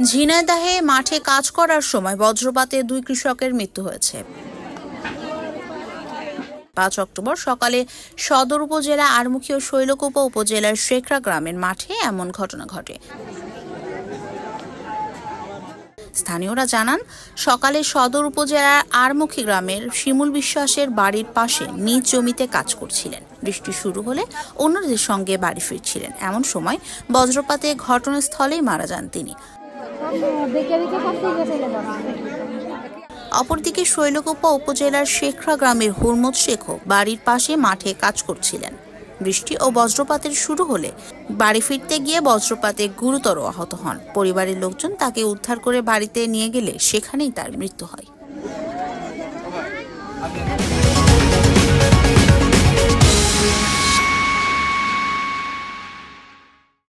ঝিনাইদহে মাঠে কাজ করার সময় বজ্রপাতে 2 কৃষকের মৃত্যু হয়েছে। 5 অক্টোবর সকালে সদর উপজেলা আরমুখী ও শৈলকুপা উপজেলার শেখরা গ্রামের মাঠে এমন ঘটনা ঘটে। স্থানীয়রা জানান, সকালে সদর উপজেলার আরমুখী গ্রামের শিমুল বিশ্বাসের বাড়ির পাশে নিজ জমিতে কাজ করছিলেন। বৃষ্টি শুরু হলে অন্যদের সঙ্গে বাড়ি ফিরছিলেন। এমন সময় বজ্রপাতে ঘটনাস্থলেই মারা যান তিনি। অপরদিকে শৈলকুপা উপজেলার শেখরা গ্রামের হুরমত শেখও বাড়ির পাশে মাঠে কাজ করছিলেন। বৃষ্টি ও বজ্রপাতের শুরু হলে বাড়ি ফিরতে গিয়ে বজ্রপাতে গুরুতর আহত হন। পরিবারের লোকজন তাকে উদ্ধার করে বাড়িতে নিয়ে গেলে সেখানেই তার মৃত্যু হয়।